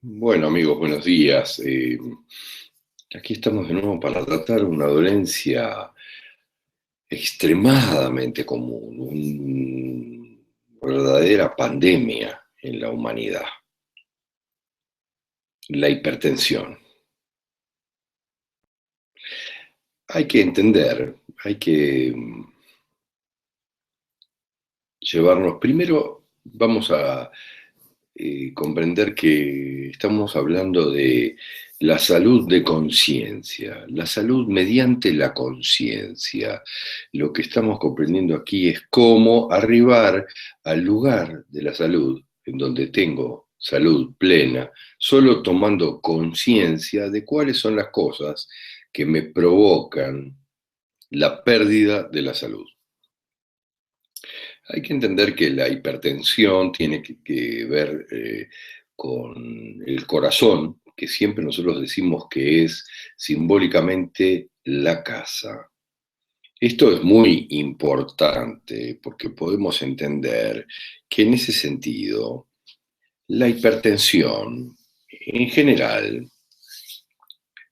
Bueno, amigos, buenos días. Aquí estamos de nuevo para tratar una dolencia extremadamente común, una verdadera pandemia en la humanidad, la hipertensión. Hay que entender, hay que llevarnos, primero vamos a comprender que estamos hablando de la salud de conciencia, la salud mediante la conciencia. Lo que estamos comprendiendo aquí es cómo arribar al lugar de la salud, en donde tengo salud plena, solo tomando conciencia de cuáles son las cosas que me provocan la pérdida de la salud. Hay que entender que la hipertensión tiene que ver con el corazón, que siempre nosotros decimos que es simbólicamente la casa. Esto es muy importante porque podemos entender que en ese sentido la hipertensión en general,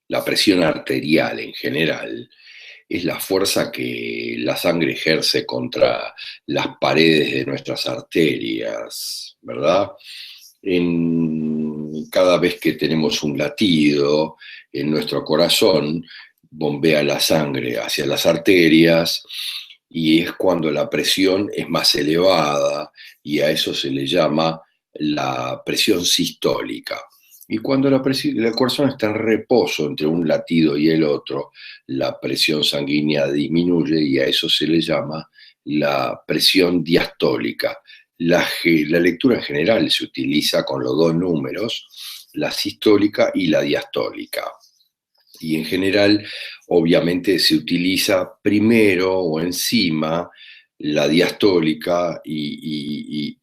la presión arterial en general, es la fuerza que la sangre ejerce contra las paredes de nuestras arterias, ¿verdad? Cada vez que tenemos un latido en nuestro corazón, bombea la sangre hacia las arterias y es cuando la presión es más elevada y a eso se le llama la presión sistólica. Y cuando el corazón está en reposo entre un latido y el otro, la presión sanguínea disminuye y a eso se le llama la presión diastólica. La lectura en general se utiliza con los dos números, la sistólica y la diastólica. Y en general, obviamente, se utiliza primero o encima la diastólica y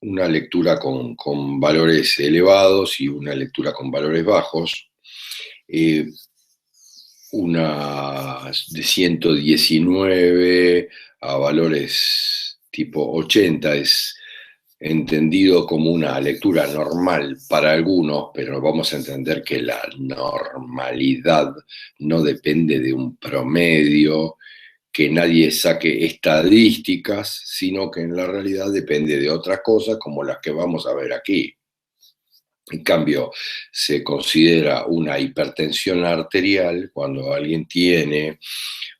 una lectura con valores elevados y una lectura con valores bajos. Eh, una de 119 a valores tipo 80 es entendido como una lectura normal para algunos, pero vamos a entender que la normalidad no depende de un promedio, que nadie saque estadísticas, sino que en la realidad depende de otras cosas como las que vamos a ver aquí. En cambio, se considera una hipertensión arterial cuando alguien tiene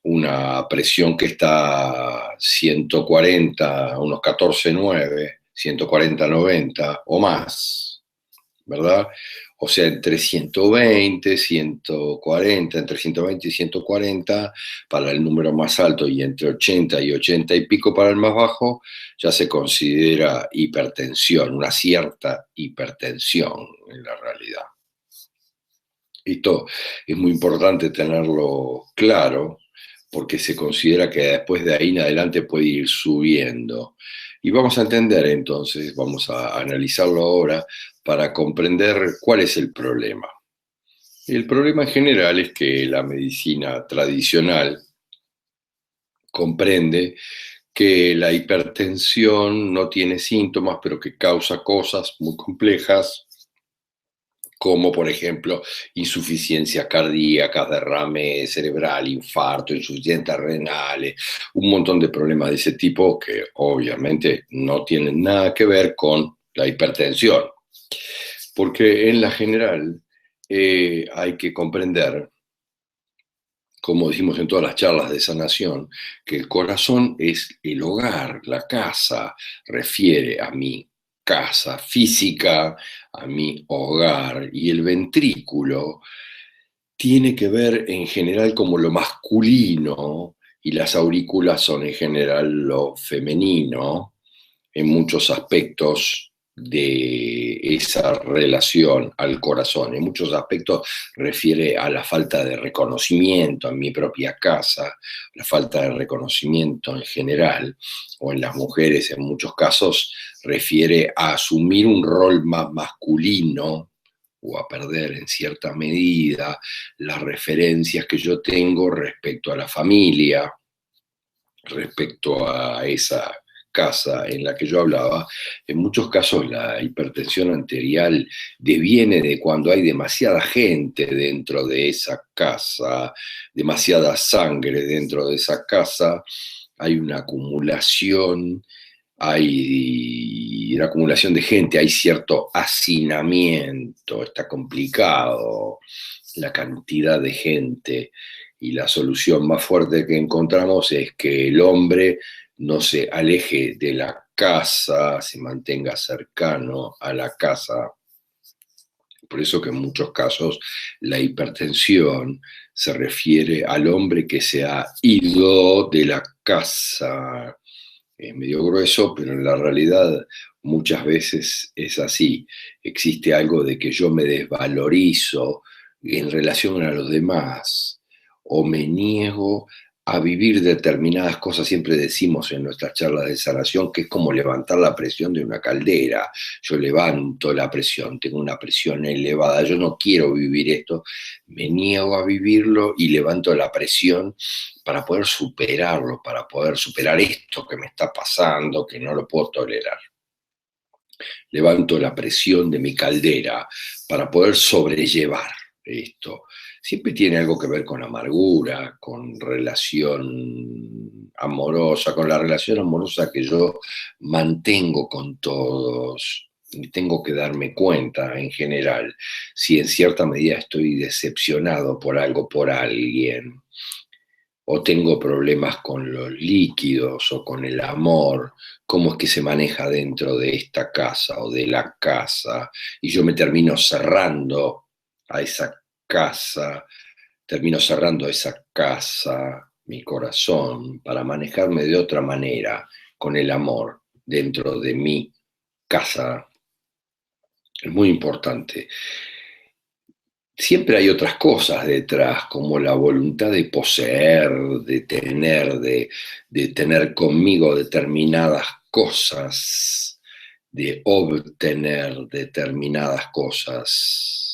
una presión que está 140, unos 14,9, 140/90 o más, ¿verdad? O sea, entre 120, 140, entre 120 y 140 para el número más alto y entre 80 y 80 y pico para el más bajo, ya se considera hipertensión, una cierta hipertensión en la realidad. Esto es muy importante tenerlo claro porque se considera que después de ahí en adelante puede ir subiendo. Y vamos a entender entonces, vamos a analizarlo ahora para comprender cuál es el problema. El problema en general es que la medicina tradicional comprende que la hipertensión no tiene síntomas, pero que causa cosas muy complejas como por ejemplo insuficiencia cardíaca, derrame cerebral, infarto, insuficiencias renales, un montón de problemas de ese tipo que obviamente no tienen nada que ver con la hipertensión. Porque en la general hay que comprender, como decimos en todas las charlas de sanación, que el corazón es el hogar, la casa, refiere a mi casa física, a mi hogar, y el ventrículo tiene que ver en general como lo masculino y las aurículas son en general lo femenino en muchos aspectos de esa relación al corazón. En muchos aspectos refiere a la falta de reconocimiento en mi propia casa, la falta de reconocimiento en general, o en las mujeres en muchos casos refiere a asumir un rol más masculino o a perder en cierta medida las referencias que yo tengo respecto a la familia, respecto a esa casa en la que yo hablaba, en muchos casos la hipertensión arterial deviene de cuando hay demasiada gente dentro de esa casa, demasiada sangre dentro de esa casa, hay una acumulación, hay la acumulación de gente, hay cierto hacinamiento, está complicado la cantidad de gente, y la solución más fuerte que encontramos es que el hombre no se aleje de la casa, se mantenga cercano a la casa. Por eso que en muchos casos la hipertensión se refiere al hombre que se ha ido de la casa. Es medio grueso, pero en la realidad muchas veces es así. Existe algo de que yo me desvalorizo en relación a los demás, o me niego a vivir determinadas cosas. Siempre decimos en nuestras charlas de sanación que es como levantar la presión de una caldera. Yo levanto la presión, tengo una presión elevada, yo no quiero vivir esto, me niego a vivirlo y levanto la presión para poder superarlo, para poder superar esto que me está pasando, que no lo puedo tolerar. Levanto la presión de mi caldera para poder sobrellevar esto. Siempre tiene algo que ver con amargura, con relación amorosa, con la relación amorosa que yo mantengo con todos. Y tengo que darme cuenta en general si en cierta medida estoy decepcionado por algo, por alguien, o tengo problemas con los líquidos o con el amor, cómo es que se maneja dentro de esta casa o de la casa, y yo me termino cerrando a esa casa, termino cerrando a esa casa, mi corazón, para manejarme de otra manera con el amor dentro de mi casa. Es muy importante. Siempre hay otras cosas detrás, como la voluntad de poseer, de tener conmigo determinadas cosas, de obtener determinadas cosas,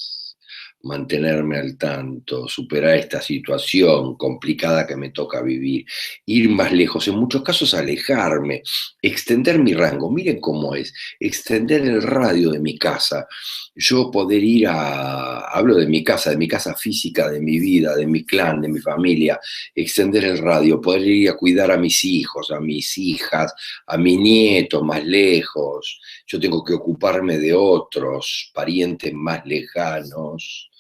mantenerme al tanto, superar esta situación complicada que me toca vivir, ir más lejos, en muchos casos alejarme, extender mi rango. Miren cómo es, extender el radio de mi casa. Yo poder ir hablo de mi casa física, de mi vida, de mi clan, de mi familia, extender el radio, poder ir a cuidar a mis hijos, a mis hijas, a mi nieto más lejos. Yo tengo que ocuparme de otros parientes más lejanos,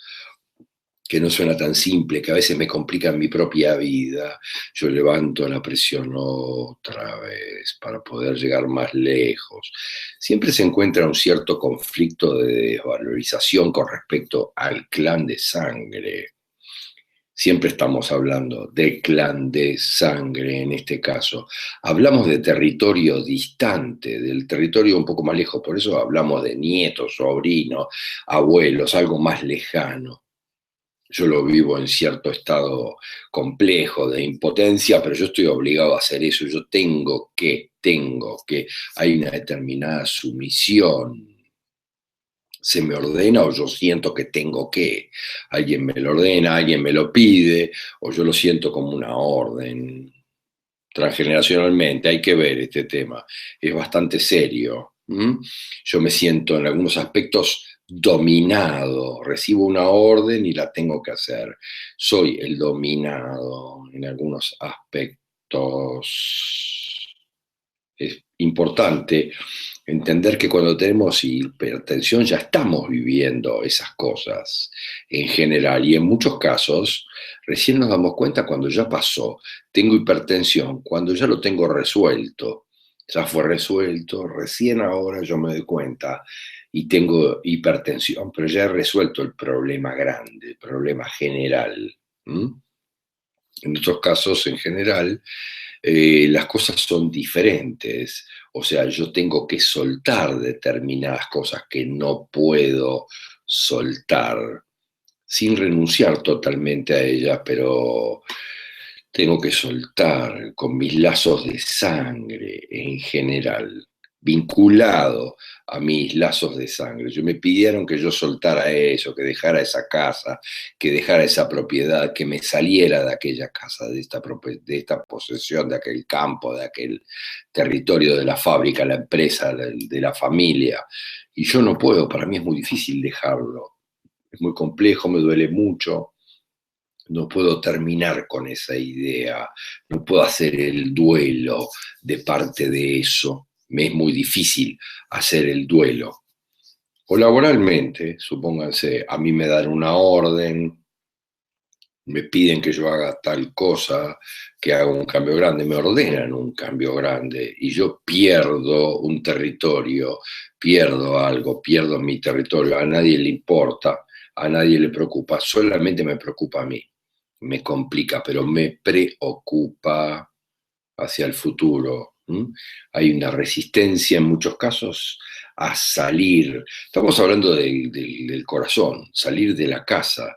que no suena tan simple, que a veces me complican mi propia vida. Yo levanto la presión otra vez para poder llegar más lejos. Siempre se encuentra un cierto conflicto de desvalorización con respecto al clan de sangre. Siempre estamos hablando de clan de sangre en este caso. Hablamos de territorio distante, del territorio un poco más lejos, por eso hablamos de nietos, sobrinos, abuelos, algo más lejano. Yo lo vivo en cierto estado complejo de impotencia, pero yo estoy obligado a hacer eso. Yo tengo que, hay una determinada sumisión. Se me ordena o yo siento que tengo que. Alguien me lo ordena, alguien me lo pide, o yo lo siento como una orden. Transgeneracionalmente hay que ver este tema. Es bastante serio. Yo me siento en algunos aspectos dominado, recibo una orden y la tengo que hacer. Soy el dominado en algunos aspectos. Es importante entender que cuando tenemos hipertensión ya estamos viviendo esas cosas en general, y en muchos casos recién nos damos cuenta cuando ya pasó. Tengo hipertensión, cuando ya lo tengo resuelto. Ya fue resuelto, recién ahora yo me doy cuenta y tengo hipertensión, pero ya he resuelto el problema grande, el problema general. En otros casos, en general, las cosas son diferentes. O sea, yo tengo que soltar determinadas cosas que no puedo soltar, sin renunciar totalmente a ellas, pero tengo que soltar con mis lazos de sangre en general. vinculado a mis lazos de sangre. Me pidieron que yo soltara eso, que dejara esa casa, que dejara esa propiedad, que me saliera de aquella casa, de esta posesión, de aquel campo, de aquel territorio de la fábrica, la empresa, de la familia. Y yo no puedo, para mí es muy difícil dejarlo. Es muy complejo, me duele mucho. No puedo terminar con esa idea, no puedo hacer el duelo de parte de eso. Me es muy difícil hacer el duelo. O laboralmente, supónganse, a mí me dan una orden, me piden que yo haga tal cosa, que haga un cambio grande, me ordenan un cambio grande y yo pierdo un territorio, pierdo algo, pierdo mi territorio, a nadie le importa, a nadie le preocupa, solamente me preocupa a mí. Me complica, pero me preocupa hacia el futuro. Hay una resistencia en muchos casos a salir. Estamos hablando del corazón, salir de la casa,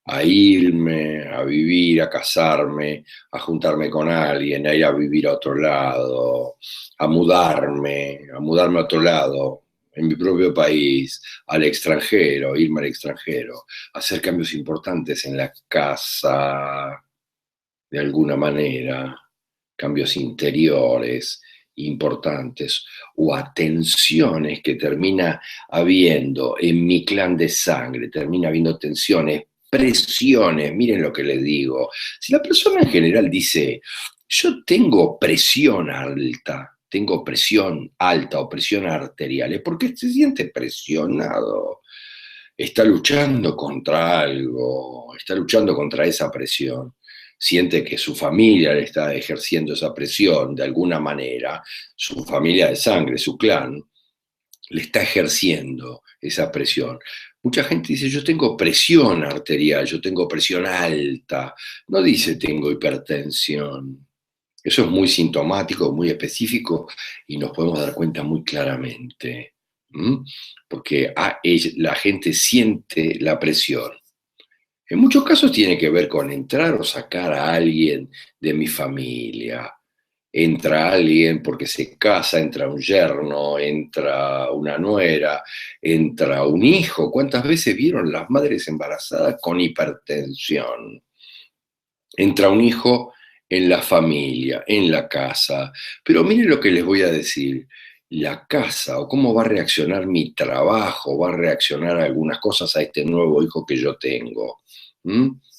a irme, a vivir, a casarme, a juntarme con alguien, a ir a vivir a otro lado, a mudarme a otro lado, en mi propio país, al extranjero, irme al extranjero, hacer cambios importantes en la casa, de alguna manera, cambios interiores importantes o atenciones que termina habiendo en mi clan de sangre, termina habiendo tensiones, presiones, miren lo que les digo. Si la persona en general dice, yo tengo presión alta o presión arterial, es porque se siente presionado, está luchando contra algo, está luchando contra esa presión, siente que su familia le está ejerciendo esa presión de alguna manera, su familia de sangre, su clan, le está ejerciendo esa presión. Mucha gente dice, yo tengo presión arterial, yo tengo presión alta, no dice tengo hipertensión. Eso es muy sintomático, muy específico y nos podemos dar cuenta muy claramente. Porque la gente siente la presión. En muchos casos tiene que ver con entrar o sacar a alguien de mi familia. Entra alguien porque se casa, entra un yerno, entra una nuera, entra un hijo. ¿Cuántas veces vieron las madres embarazadas con hipertensión? Entra un hijo en la familia, en la casa. Pero miren lo que les voy a decir. La casa o cómo va a reaccionar mi trabajo, va a reaccionar a algunas cosas a este nuevo hijo que yo tengo.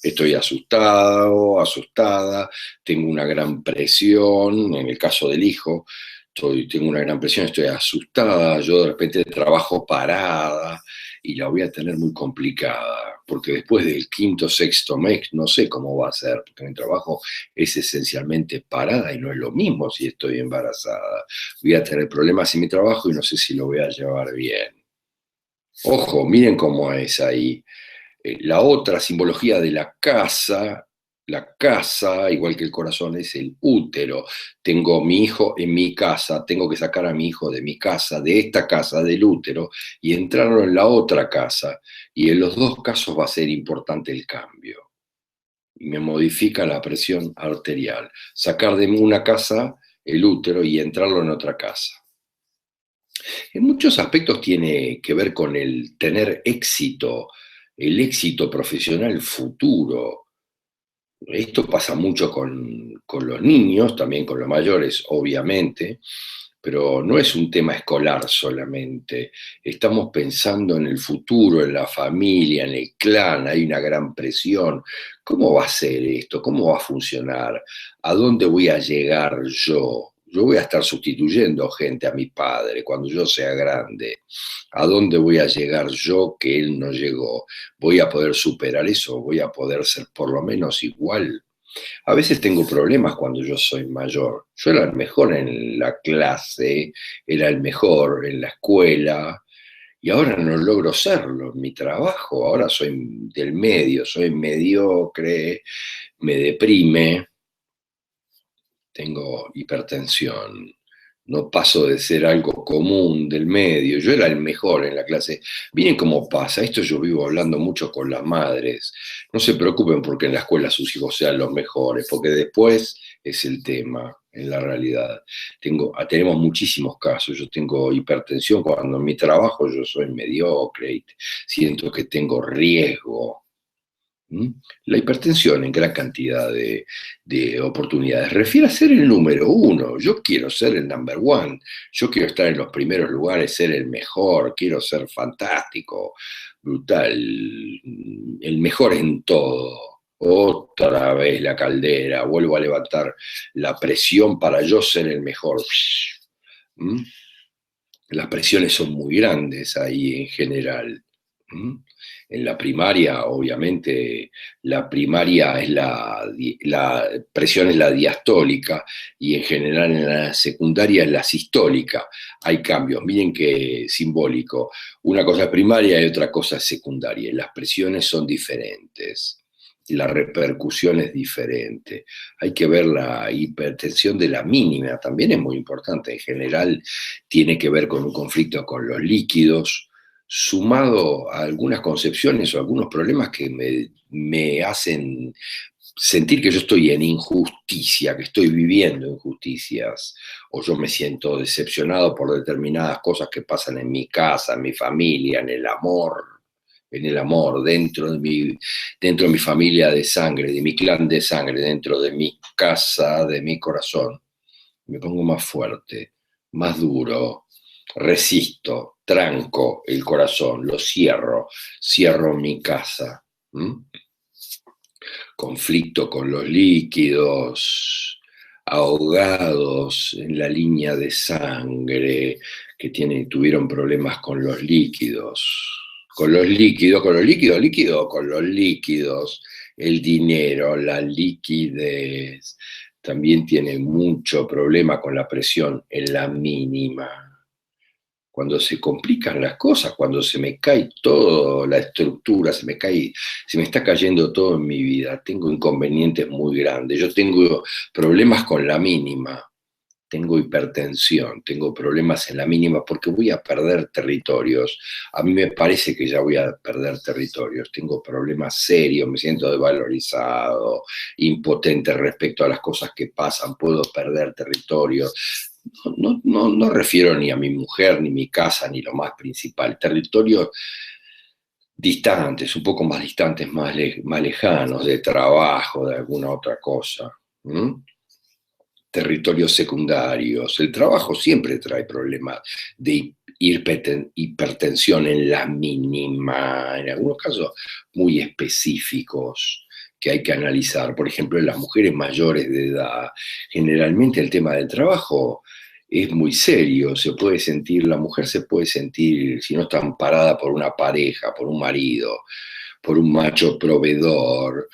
Estoy asustado, asustada, tengo una gran presión, en el caso del hijo, tengo una gran presión, estoy asustada, yo de repente trabajo parada y la voy a tener muy complicada, porque después del quinto, sexto mes no sé cómo va a ser, porque mi trabajo es esencialmente parada y no es lo mismo si estoy embarazada. Voy a tener problemas en mi trabajo y no sé si lo voy a llevar bien. Ojo, miren cómo es ahí. La otra simbología de la casa, igual que el corazón, es el útero. Tengo mi hijo en mi casa, tengo que sacar a mi hijo de mi casa, de esta casa, del útero, y entrarlo en la otra casa. Y en los dos casos va a ser importante el cambio. Y me modifica la presión arterial. Sacar de una casa el útero y entrarlo en otra casa. En muchos aspectos tiene que ver con el tener éxito, el éxito profesional futuro. Esto pasa mucho con los niños, también con los mayores, obviamente, pero no es un tema escolar solamente. Estamos pensando en el futuro, en la familia, en el clan, hay una gran presión. ¿Cómo va a ser esto? ¿Cómo va a funcionar? ¿A dónde voy a llegar yo? Yo voy a estar sustituyendo gente a mi padre cuando yo sea grande. ¿A dónde voy a llegar yo que él no llegó? ¿Voy a poder superar eso? ¿Voy a poder ser por lo menos igual? A veces tengo problemas cuando yo soy mayor. Yo era el mejor en la clase, era el mejor en la escuela, y ahora no logro serlo en mi trabajo. Ahora soy del medio, soy mediocre, me deprime, tengo hipertensión. No paso de ser algo común del medio. Yo era el mejor en la clase. Miren cómo pasa. Esto yo vivo hablando mucho con las madres. No se preocupen porque en la escuela sus hijos sean los mejores, porque después es el tema. en la realidad. Tenemos muchísimos casos. Yo tengo hipertensión cuando en mi trabajo yo soy mediocre y siento que tengo riesgo. ¿Mm? La hipertensión en gran cantidad de oportunidades refiere a ser el número uno. Yo quiero ser el number one. Yo quiero estar en los primeros lugares, ser el mejor. Quiero ser fantástico, brutal, el mejor en todo. Otra vez la caldera, vuelvo a levantar la presión para yo ser el mejor. ¿Mm? Las presiones son muy grandes ahí en general. ¿Mm? En la primaria, obviamente, la primaria es la presión es la diastólica y en general en la secundaria es la sistólica. Hay cambios, miren qué simbólico. Una cosa es primaria y otra cosa es secundaria. Las presiones son diferentes. La repercusión es diferente. Hay que ver la hipertensión de la mínima, también es muy importante. En general tiene que ver con un conflicto con los líquidos, sumado a algunas concepciones o algunos problemas que me hacen sentir que yo estoy en injusticia, que estoy viviendo injusticias, o yo me siento decepcionado por determinadas cosas que pasan en mi casa, en mi familia, en el amor, dentro de mi familia de sangre, de mi clan de sangre, dentro de mi casa, de mi corazón. Me pongo más fuerte, más duro, resisto, tranco el corazón, lo cierro mi casa. ¿Mm? Conflicto con los líquidos, ahogados en la línea de sangre, que tuvieron problemas con los líquidos. Con los líquidos, el dinero, la liquidez. También tiene mucho problema con la presión en la mínima. Cuando se complican las cosas, cuando se me cae toda la estructura, se me está cayendo todo en mi vida, tengo inconvenientes muy grandes, yo tengo problemas con la mínima, tengo hipertensión, tengo problemas en la mínima porque voy a perder territorios. A mí me parece que ya voy a perder territorios, tengo problemas serios, me siento desvalorizado, impotente respecto a las cosas que pasan, puedo perder territorios. No refiero ni a mi mujer, ni mi casa, ni lo más principal, territorios distantes, un poco más distantes, más lejanos, de trabajo, de alguna otra cosa. ¿Mm? Territorios secundarios. El trabajo siempre trae problemas de hipertensión en la mínima, en algunos casos muy específicos que hay que analizar. Por ejemplo, en las mujeres mayores de edad, generalmente el tema del trabajo es muy serio. La mujer se puede sentir, si no está amparada por una pareja, por un marido, por un macho proveedor,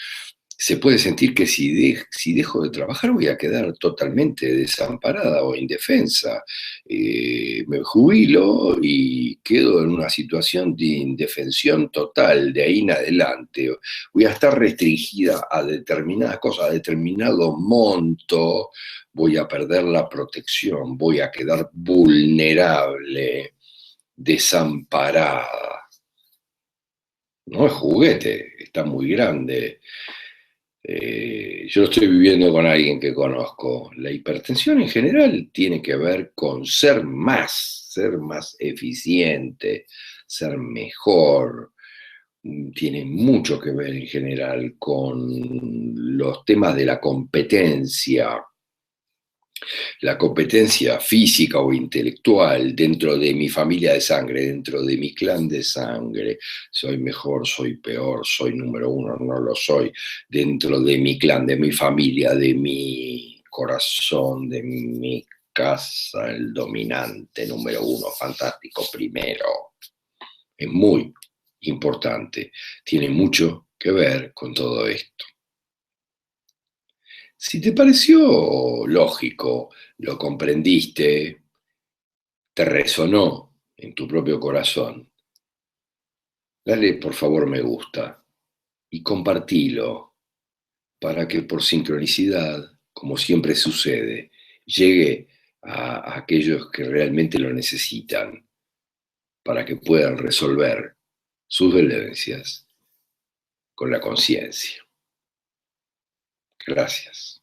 se puede sentir que si dejo de trabajar voy a quedar totalmente desamparada o indefensa. Me jubilo y quedo en una situación de indefensión total de ahí en adelante. Voy a estar restringida a determinadas cosas, a determinado monto, voy a perder la protección, voy a quedar vulnerable, desamparada. No es juguete, está muy grande. Yo lo estoy viviendo con alguien que conozco. La hipertensión en general tiene que ver con ser más eficiente, ser mejor. Tiene mucho que ver en general con los temas de la competencia física o intelectual dentro de mi familia de sangre, dentro de mi clan de sangre. Soy mejor, soy peor, soy número uno, no lo soy. Dentro de mi clan, de mi familia, de mi corazón, de mi casa, el dominante número uno, fantástico primero. Es muy importante. Tiene mucho que ver con todo esto. Si te pareció lógico, lo comprendiste, te resonó en tu propio corazón, dale por favor me gusta y compartilo para que por sincronicidad, como siempre sucede, llegue a aquellos que realmente lo necesitan para que puedan resolver sus dolencias con la conciencia. Gracias.